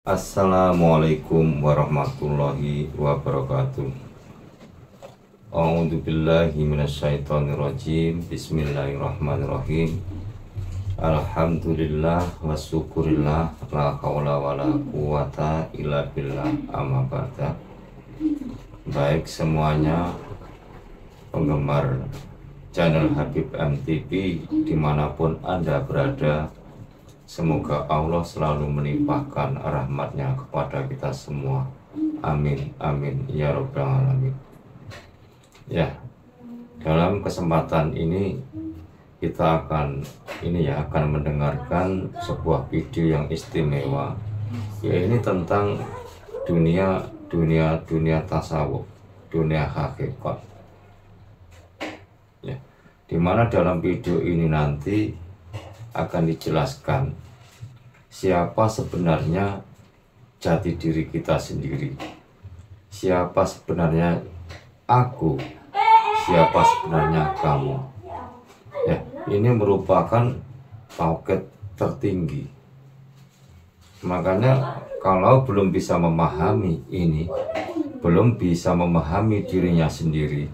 Assalamualaikum warahmatullahi wabarakatuh. A'udzu billahi minasyaitonir rajim. Bismillahirrahmanirrahim. Alhamdulillah wa syukurillah la haula wala quwata illa billah amma ba'da. Baik semuanya penggemar channel Habib MTV dimanapun Anda berada, semoga Allah selalu melimpahkan rahmatnya kepada kita semua. Amin, amin, ya rabbal alamin. Ya, dalam kesempatan ini kita akan mendengarkan sebuah video yang istimewa. Ya, ini tentang dunia tasawuf, dunia hakikat. Ya, dimana dalam video ini nanti akan dijelaskan siapa sebenarnya jati diri kita sendiri, siapa sebenarnya aku, siapa sebenarnya kamu. Ya, ini merupakan tauhid tertinggi. Makanya kalau belum bisa memahami ini, belum bisa memahami dirinya sendiri,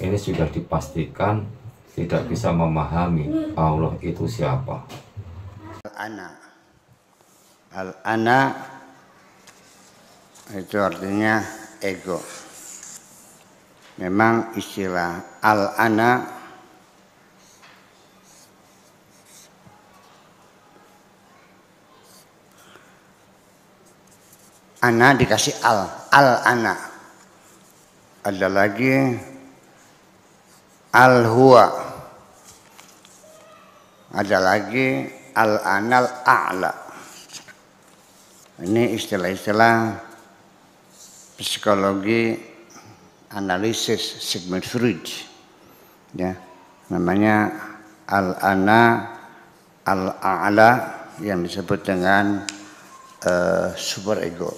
ini sudah dipastikan tidak bisa memahami Allah itu siapa. Al-ana itu artinya ego. Memang istilah al-ana dikasih al-ana. Ada lagi al-huwa. Ada lagi al-anal a'la. Ini istilah-istilah psikologi analisis Sigmund Freud. Ya, namanya al-ana al-a'la yang disebut dengan super ego.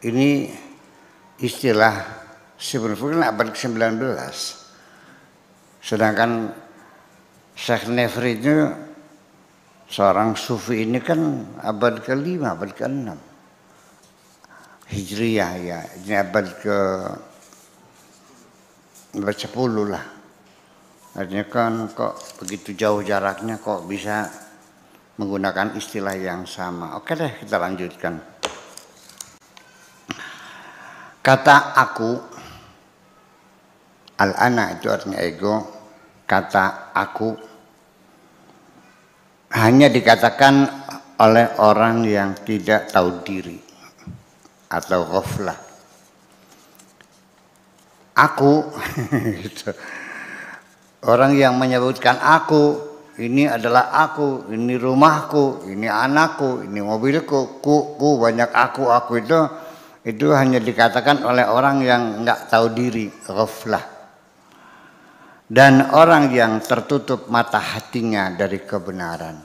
Ini istilah Sigmund Freud abad ke-19. Sedangkan Syekh Nefri itu seorang sufi ini kan abad ke-5, abad ke-6 Hijriyah, ya. Ini abad ke-10 lah. Artinya kan kok begitu jauh jaraknya kok bisa menggunakan istilah yang sama. Oke deh, kita lanjutkan. Kata aku, al-ana itu artinya ego. Kata aku hanya dikatakan oleh orang yang tidak tahu diri atau ghaflah. Aku gitu. Orang yang menyebutkan aku, ini adalah aku, ini rumahku, ini anakku, ini mobilku, ku banyak aku itu hanya dikatakan oleh orang yang nggak tahu diri, ghaflah. Dan orang yang tertutup mata hatinya dari kebenaran.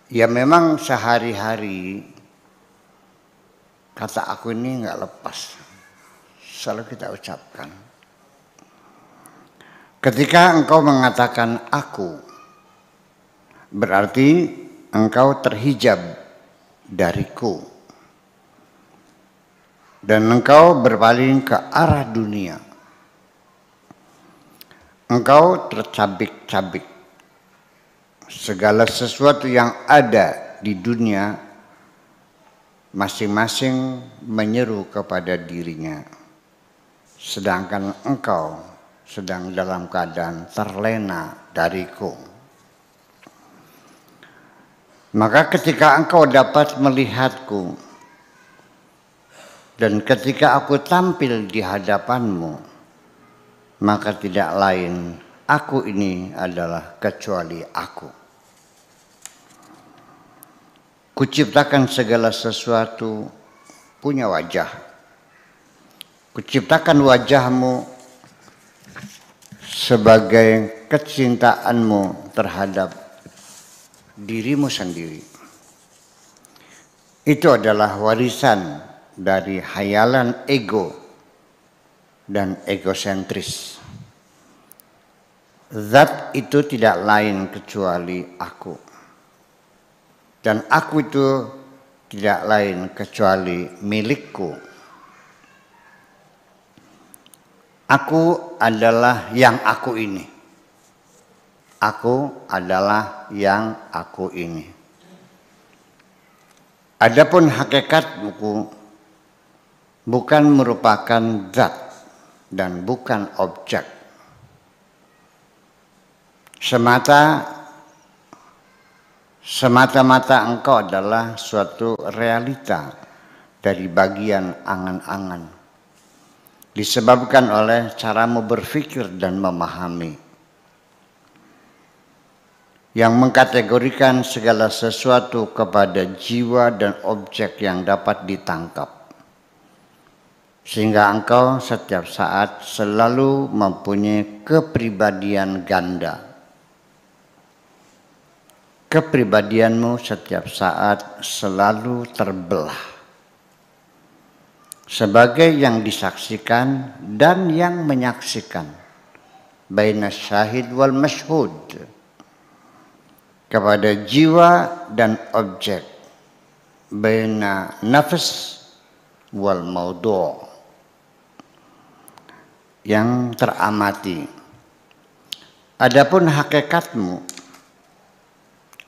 Ya memang sehari-hari kata aku ini nggak lepas, selalu kita ucapkan. Ketika engkau mengatakan aku, berarti engkau terhijab dariku. Dan engkau berpaling ke arah dunia. Engkau tercabik-cabik. Segala sesuatu yang ada di dunia masing-masing menyeru kepada dirinya. Sedangkan engkau sedang dalam keadaan terlena dariku. Maka ketika engkau dapat melihatku dan ketika aku tampil di hadapanmu, maka tidak lain aku ini adalah kecuali aku. Kuciptakan segala sesuatu punya wajah. Kuciptakan wajahmu sebagai kecintaanmu terhadap dirimu sendiri. Itu adalah warisan dari hayalan ego dan egosentris. Zat itu tidak lain kecuali aku. Dan aku itu tidak lain kecuali milikku. Aku adalah yang aku ini. Aku adalah yang aku ini. Adapun hakikat buku bukan merupakan zat dan bukan objek. Semata-mata engkau adalah suatu realita dari bagian angan-angan, disebabkan oleh caramu berpikir dan memahami, yang mengkategorikan segala sesuatu kepada jiwa dan objek yang dapat ditangkap. Sehingga engkau setiap saat selalu mempunyai kepribadian ganda. Kepribadianmu setiap saat selalu terbelah sebagai yang disaksikan dan yang menyaksikan, baina syahid wal mashhud, kepada jiwa dan objek, baina nafs wal maudu', yang teramati. Adapun hakikatmu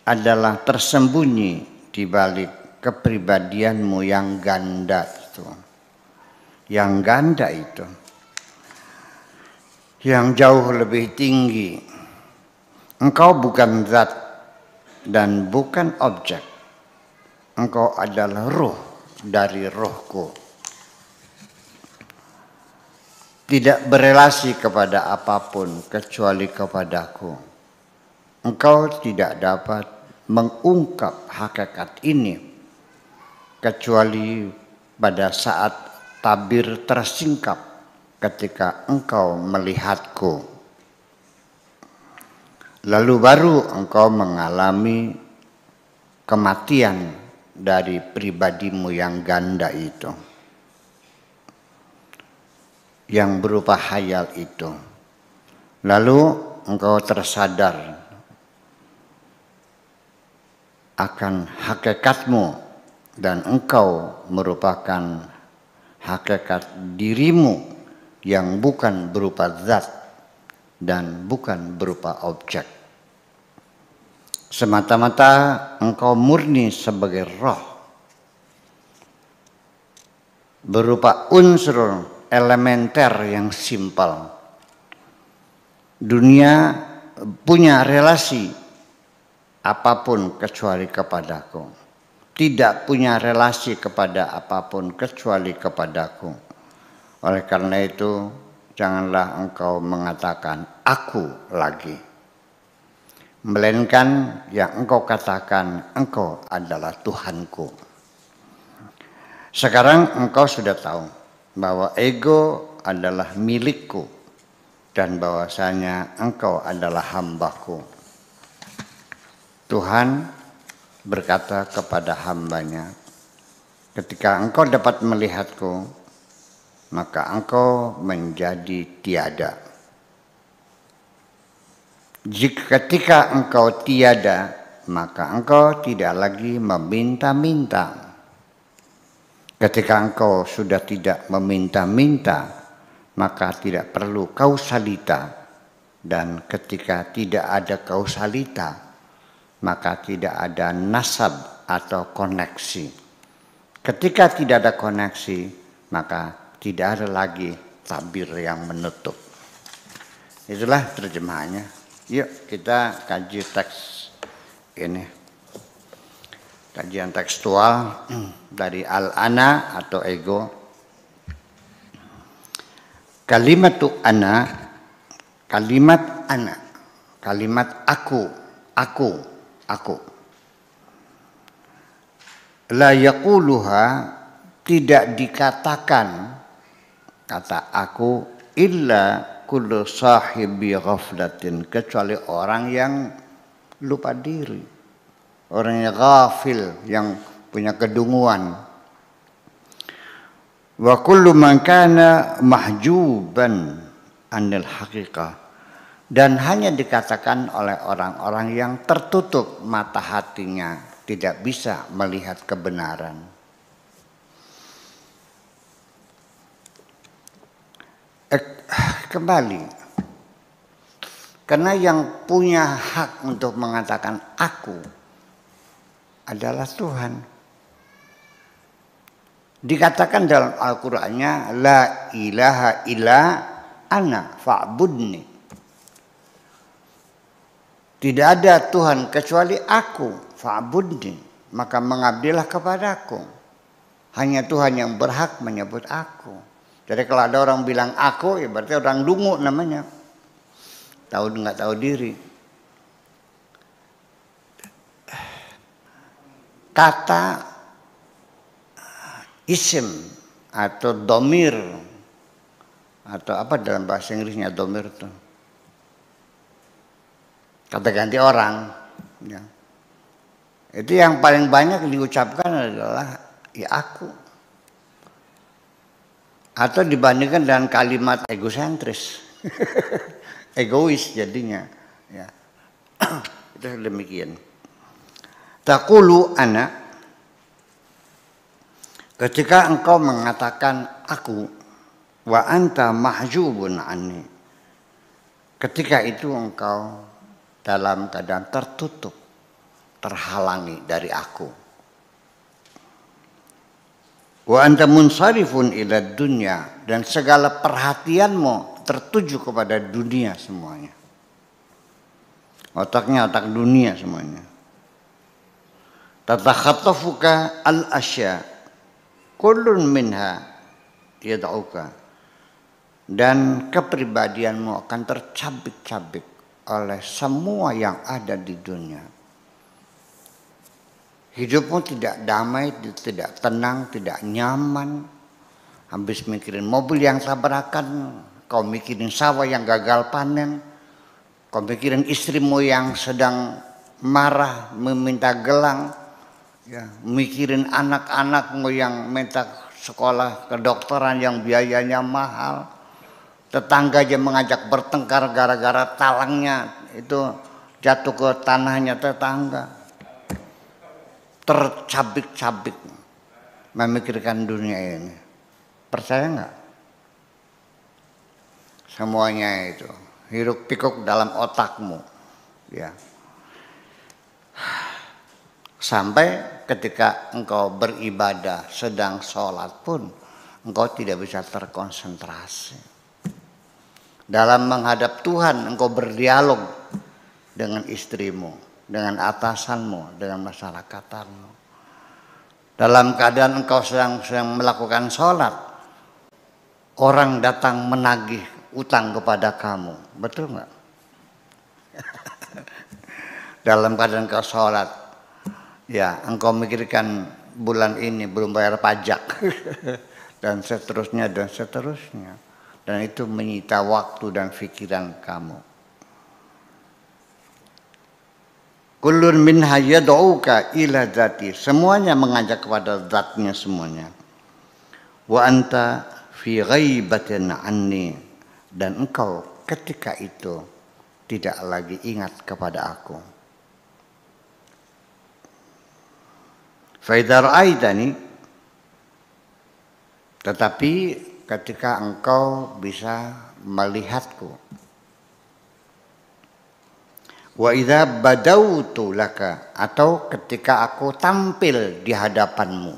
adalah tersembunyi di balik kepribadianmu yang ganda itu. Yang ganda itu, yang jauh lebih tinggi. Engkau bukan zat dan bukan objek. Engkau adalah ruh dari rohku. Tidak berelasi kepada apapun kecuali kepadaku. Engkau tidak dapat mengungkap hakikat ini kecuali pada saat tabir tersingkap ketika engkau melihatku. Lalu baru engkau mengalami kematian dari pribadimu yang ganda itu, yang berupa hayal itu. Lalu engkau tersadar akan hakikatmu dan engkau merupakan hakikat dirimu yang bukan berupa zat dan bukan berupa objek. Semata-mata engkau murni sebagai roh, berupa unsur elementer yang simpel. Dunia punya relasi apapun kecuali kepadaku. Tidak punya relasi kepada apapun kecuali kepadaku. Oleh karena itu, janganlah engkau mengatakan aku lagi. Melainkan yang engkau katakan, engkau adalah Tuhanku. Sekarang engkau sudah tahu bahwa ego adalah milikku dan bahwasanya engkau adalah hambaku. Tuhan berkata kepada hambanya, ketika engkau dapat melihatku, maka engkau menjadi tiada. Jika ketika engkau tiada, maka engkau tidak lagi meminta-minta. Ketika engkau sudah tidak meminta-minta, maka tidak perlu kausalita. Dan ketika tidak ada kausalita, maka tidak ada nasab atau koneksi. Ketika tidak ada koneksi, maka tidak ada lagi tabir yang menutup. Itulah terjemahannya. Yuk kita kaji teks ini. Kajian tekstual dari al-ana atau ego. Kalimatu ana, kalimat ana, kalimat aku. La yaquluha, tidak dikatakan kata aku illa kullu sahibi ghaflatin, kecuali orang yang lupa diri, orang yang ghafil, yang punya kedunguan. Wa kullu man kana mahjuban anil haqiqah, dan hanya dikatakan oleh orang-orang yang tertutup mata hatinya tidak bisa melihat kebenaran. Kembali, karena yang punya hak untuk mengatakan aku adalah Tuhan. Dikatakan dalam Al-Qur'annya, la ilaha illa ana fa'budni. Tidak ada Tuhan kecuali aku, fa'budni, maka mengabdilah kepadaku. Hanya Tuhan yang berhak menyebut aku. Jadi kalau ada orang bilang aku, ya berarti orang dungu namanya. Nggak tahu diri. Kata isim atau domir, atau apa dalam bahasa Inggrisnya domir itu? Kata ganti orang. Ya. Itu yang paling banyak diucapkan adalah ya aku. Atau dibandingkan dengan kalimat egosentris. Egois jadinya. Ya. Itu demikian. Taqulu ana, ketika engkau mengatakan aku, wa anta mahjubun anni, ketika itu engkau dalam keadaan tertutup, terhalangi dari aku. Wa anta munsarifun ila dunya, dan segala perhatianmu tertuju kepada dunia semuanya. Otaknya otak dunia semuanya. Tatakhattafuka al-asya kullun minha yad'uka, dan kepribadianmu akan tercabik-cabik oleh semua yang ada di dunia. Hidupmu tidak damai, tidak tenang, tidak nyaman. Habis mikirin mobil yang tabrakan, kau mikirin sawah yang gagal panen, kau mikirin istrimu yang sedang marah meminta gelang, ya, mikirin anak-anakmu yang minta sekolah kedokteran yang biayanya mahal, tetangga aja mengajak bertengkar gara-gara talangnya itu jatuh ke tanahnya tetangga. Tercabik-cabik memikirkan dunia ini. Percaya nggak? Semuanya itu hiruk pikuk dalam otakmu, ya. Sampai ketika engkau beribadah sedang sholat pun engkau tidak bisa terkonsentrasi. Dalam menghadap Tuhan engkau berdialog dengan istrimu, dengan atasanmu, dengan masyarakatmu. Dalam keadaan engkau sedang melakukan sholat, orang datang menagih utang kepada kamu, betul nggak? Dalam keadaan engkau sholat, ya engkau mikirkan bulan ini belum bayar pajak, dan seterusnya dan seterusnya, dan itu menyita waktu dan pikiran kamu. Kullun minha yad'uka ila dzati, semuanya mengajak kepada zatnya semuanya. Wa anta fi ghaibatin anni, dan engkau ketika itu tidak lagi ingat kepada aku. Fa idza ra'aitani, tetapi ketika engkau bisa melihatku, wa idza badautu laka, atau ketika aku tampil di hadapanmu,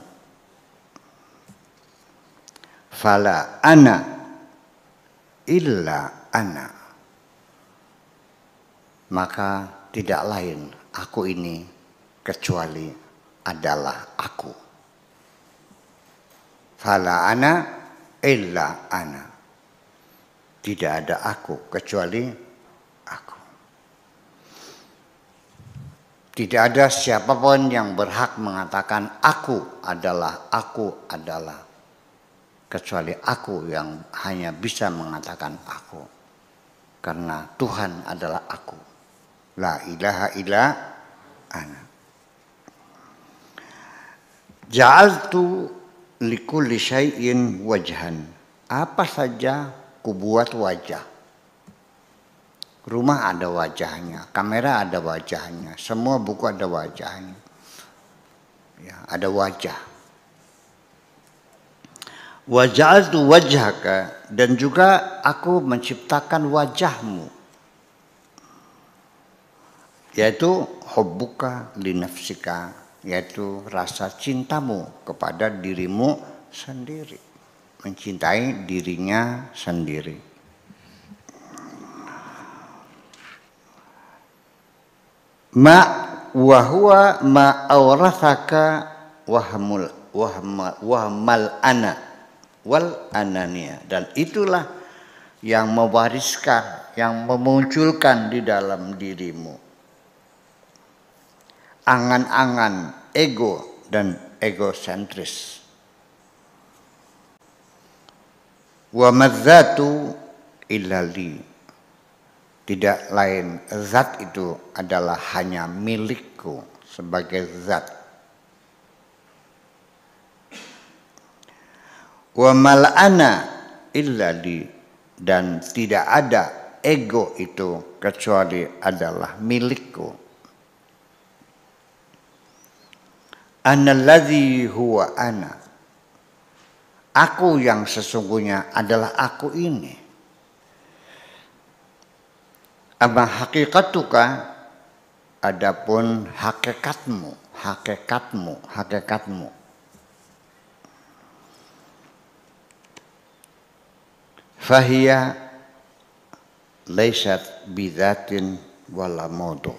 fala ana illa ana, maka tidak lain aku ini kecuali adalah aku. Fala ana illa ana, tidak ada aku kecuali aku. Tidak ada siapapun yang berhak mengatakan aku adalah, kecuali aku yang hanya bisa mengatakan aku. Karena Tuhan adalah aku. La ilaha illa ana. Ja'altu likulli syai'in wajhan. Apa saja kubuat wajah. Rumah ada wajahnya, kamera ada wajahnya, semua buku ada wajahnya. Ya, ada wajah. Waja'altu wajhaka, dan juga aku menciptakan wajahmu, yaitu hubbuka li nafsika, yaitu rasa cintamu kepada dirimu sendiri, mencintai dirinya sendiri. Ma wa huwa ma awrathaka wahmal ana wal anania, dan itulah yang mewariskan, yang memunculkan di dalam dirimu angan-angan ego dan egosentris. Wa madzatu illali, tidak lain zat itu adalah hanya milikku sebagai zat. Wa mal'ana illali, dan tidak ada ego itu kecuali adalah milikku. Analladzi huwa ana, aku yang sesungguhnya adalah aku ini. Amma hakikatuka, adapun hakikatmu, hakikatmu. Fahiya laysat bidzatin wala mawdu.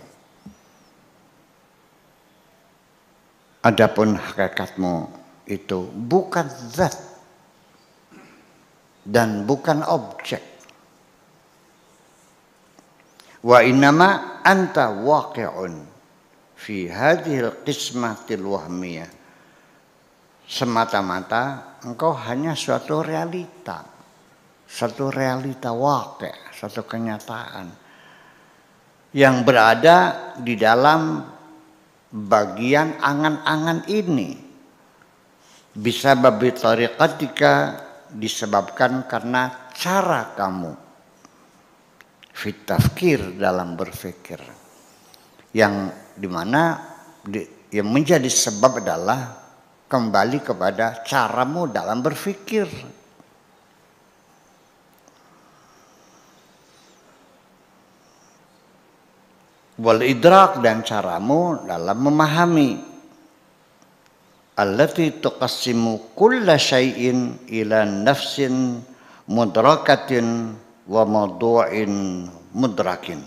Adapun hakikatmu itu bukan zat dan bukan objek. Wa innama anta waqi'un fi hadhil qismatil wahmiyah. Semata-mata engkau hanya suatu realita waqi', suatu kenyataan yang berada di dalam bagian angan-angan ini. Bisa babi tariqatika, disebabkan karena cara kamu fit tafkir, dalam berpikir, yang dimana yang menjadi sebab adalah kembali kepada caramu dalam berpikir. Wal idrak, dan caramu dalam memahami. Allati tuqassimu kulla syai'in ila nafsin mudrakatin wa mawdu'in mudrakin,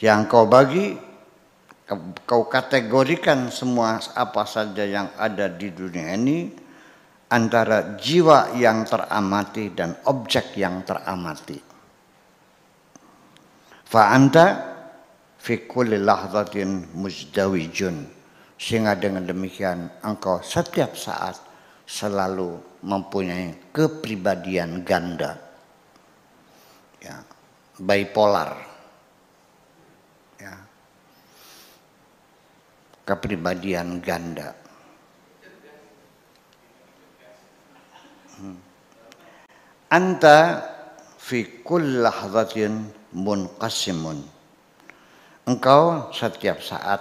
yang kau bagi, kau kategorikan semua apa saja yang ada di dunia ini antara jiwa yang teramati dan objek yang teramati. Fa anta fi kulli lahzatin muzdawijun, sehingga dengan demikian engkau setiap saat selalu mempunyai kepribadian ganda. Ya, bipolar, ya, kepribadian ganda. Anta fi kulli lahzatin munqasimun, engkau setiap saat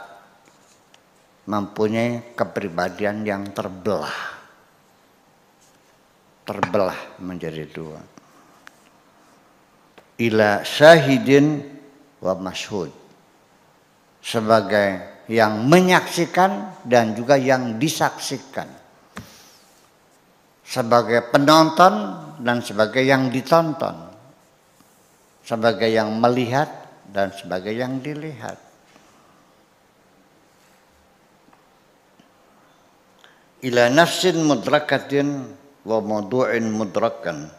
mempunyai kepribadian yang terbelah menjadi dua. Ila syahidin wa mashhud, sebagai yang menyaksikan dan juga yang disaksikan, sebagai penonton dan sebagai yang ditonton, sebagai yang melihat dan sebagai yang dilihat. Ila nafsin mudrakatin wa mawdu'in mudrakan,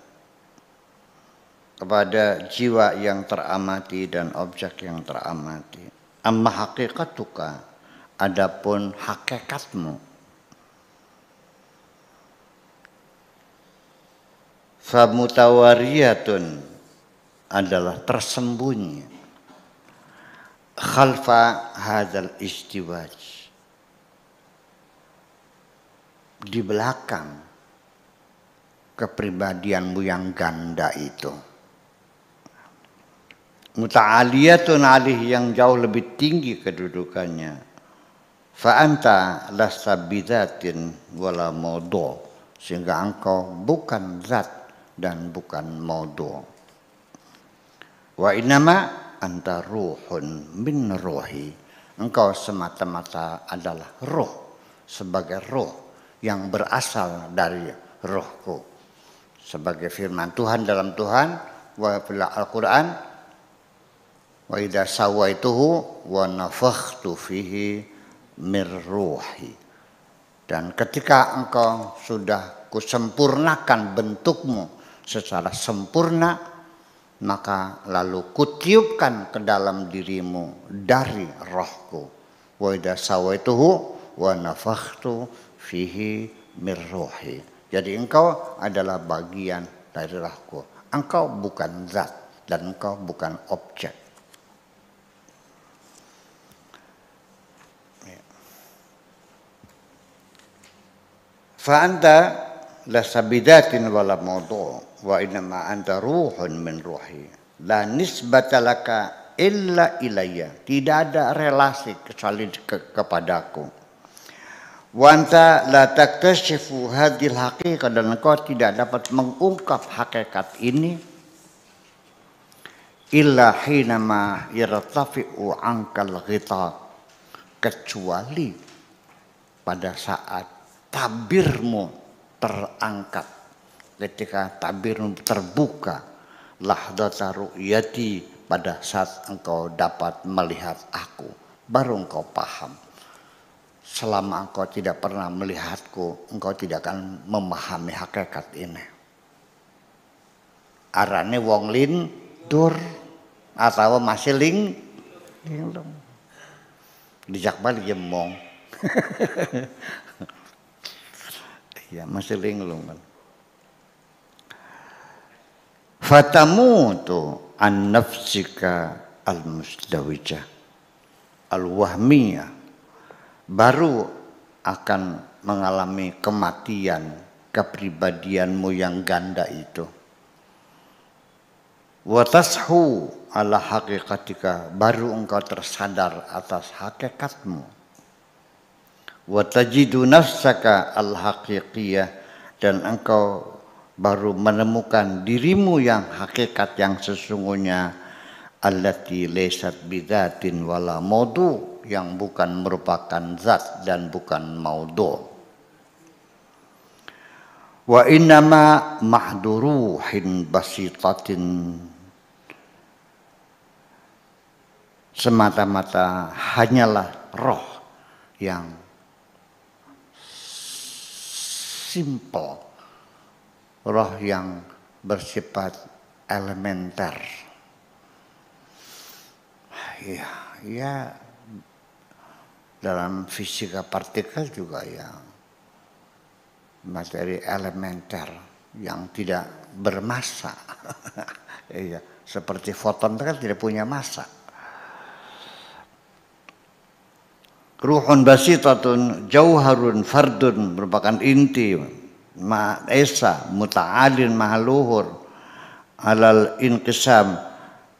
kepada jiwa yang teramati dan objek yang teramati. Amma hakikatuka, adapun hakikatmu, famutawariyatun, adalah tersembunyi, khalfa hadzal istiwaj, di belakang kepribadianmu yang ganda itu. Muta'aliyatun alih, yang jauh lebih tinggi kedudukannya. Fa anta lasta bidatin wala mawdu, sehingga engkau bukan zat dan bukan mawdu. Wa innama anta ruhun min ruhi, engkau semata-mata adalah roh, sebagai roh yang berasal dari rohku. Sebagai firman Tuhan dalam Tuhan wa fil Al-Quran, wa idza sawaituhu wa nafakhtu fihi min ruhi. Dan ketika engkau sudah kusempurnakan bentukmu secara sempurna, maka lalu kutiupkan ke dalam dirimu dari rohku. Wa idza sawaituhu wa nafakhtu fihi min ruhi. Jadi engkau adalah bagian dari rohku. Engkau bukan zat dan engkau bukan objek. Fa anta lasta bidatin wala mawdu' wa innama anta ruhun min ruhi. La nisbata laka illa ilayya. Tidak ada relasi kecuali kepadaku. Wa anta la taktashifu hadhil haqiqah, dan engkau tidak dapat mengungkap hakikat ini illa hinama yartafi'u ankal ghita, kecuali pada saat tabirmu terangkat, ketika tabirmu terbuka, lahdata ru'yati, pada saat engkau dapat melihat aku, baru engkau paham. Selama engkau tidak pernah melihatku, engkau tidak akan memahami hakikat ini. Arane wong lindur atau masih linglung. Dijak balik jemong. Ya masih linglung kan. Fatamutu an nafsika al-musdawijah al-wahmiyah, baru akan mengalami kematian kepribadianmu yang ganda itu. Wa tashu ala haqiqatika, baru engkau tersadar atas hakikatmu. Wa tajidu nafsaka al-haqiqiyah, dan engkau baru menemukan dirimu yang hakikat yang sesungguhnya, allati laysat bidatin wala mawdu, yang bukan merupakan zat dan bukan maudhu. Wa innama mahduruhin basitatin, semata-mata hanyalah roh yang simple, roh yang bersifat elementer. Ya dalam fisika partikel juga ya, materi elementer yang tidak bermassa. Iya, seperti foton kan tidak punya massa. Ruhun basitatun jauharun fardun, merupakan inti esa muta'alin mahaluhur alal inqisam,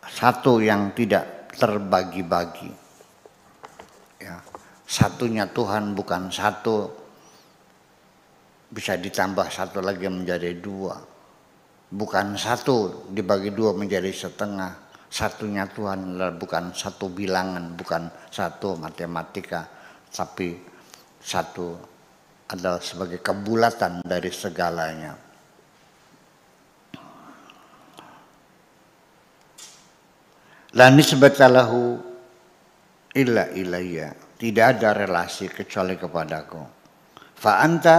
satu yang tidak terbagi-bagi. Ya, satunya Tuhan bukan satu, bisa ditambah satu lagi menjadi dua. Bukan satu dibagi dua menjadi setengah. Satunya Tuhan adalah bukan satu bilangan, bukan satu matematika, tapi satu adalah sebagai kebulatan dari segalanya. La nisbata lahu illa ilayya, tidak ada relasi kecuali kepadaku. Fa anta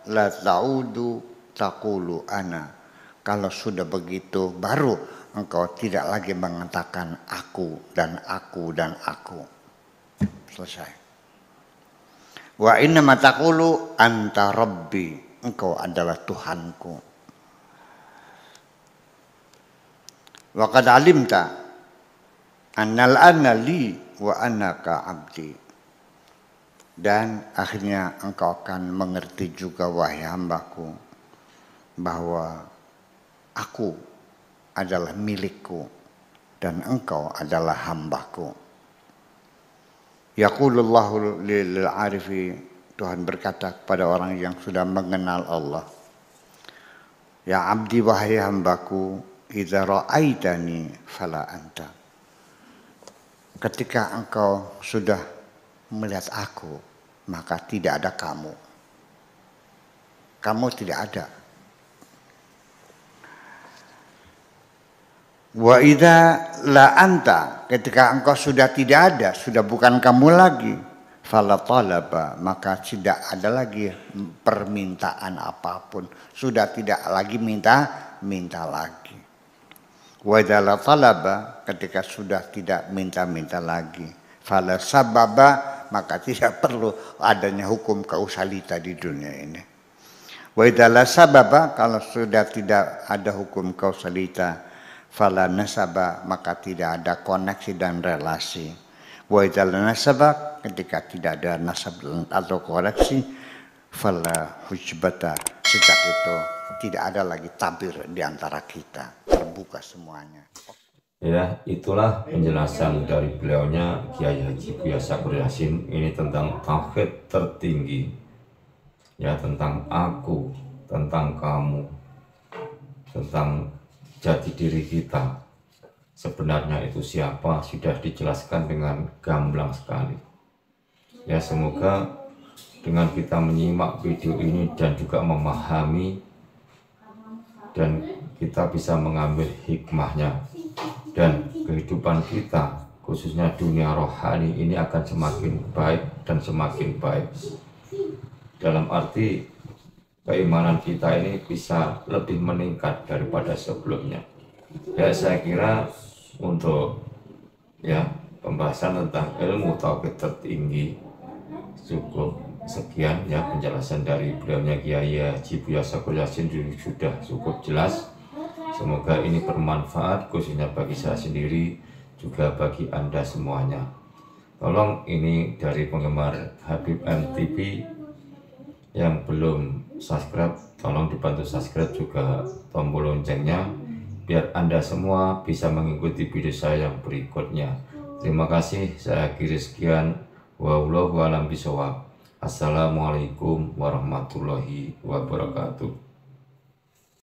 la ta'udu taqulu ana, kalau sudah begitu baru engkau tidak lagi mengatakan aku dan aku dan aku. Selesai. Wa inna ma taqulu anta rabbi, engkau adalah Tuhanku. Wa qad alimta annal ana li wa annaka abdi, dan akhirnya engkau akan mengerti juga wahai hambaku bahwa aku adalah milikku dan engkau adalah hambaku. Yaqulullahu lil arifi, Tuhan berkata kepada orang yang sudah mengenal Allah, ya abdi wahai hambaku, idza ra'aitani fala anta. Ketika engkau sudah melihat aku, maka tidak ada kamu. Kamu tidak ada. Wa idza la anta, ketika engkau sudah tidak ada, sudah bukan kamu lagi, fala talaba, maka tidak ada lagi permintaan apapun, sudah tidak lagi minta lagi. Wa idza la talaba, ketika sudah tidak minta lagi, fala sababa, maka tidak perlu adanya hukum kausalita di dunia ini. Wa idza la sababa, kalau sudah tidak ada hukum kausalita, fala nasaba, maka tidak ada koneksi dan relasi. Wa idza la nasaba, ketika tidak ada nasab atau koneksi, fala hujbata, sejak itu tidak ada lagi tabir di antara kita, terbuka semuanya. Ya, itulah penjelasan dari beliaunya Kiai Haji Buya Sakur Yasin ini tentang tauhid tertinggi, ya, tentang aku, tentang kamu, tentang jati diri kita. Sebenarnya itu siapa sudah dijelaskan dengan gamblang sekali. Ya, semoga dengan kita menyimak video ini dan juga memahami, dan kita bisa mengambil hikmahnya, dan kehidupan kita khususnya dunia rohani ini akan semakin baik dan semakin baik. Dalam arti keimanan kita ini bisa lebih meningkat daripada sebelumnya. Ya, saya kira untuk pembahasan tentang ilmu tauhid tertinggi cukup sekian, ya, penjelasan dari beliaunya Kiai Haji Buya Sakur Yasin sudah cukup jelas. Semoga ini bermanfaat khususnya bagi saya sendiri, juga bagi Anda semuanya. Tolong, ini dari penggemar Habib MTV yang belum subscribe, tolong dibantu subscribe juga tombol loncengnya biar Anda semua bisa mengikuti video saya yang berikutnya. Terima kasih, saya akhiri sekian. Wallahu a'lam bishawab. Assalamualaikum warahmatullahi wabarakatuh.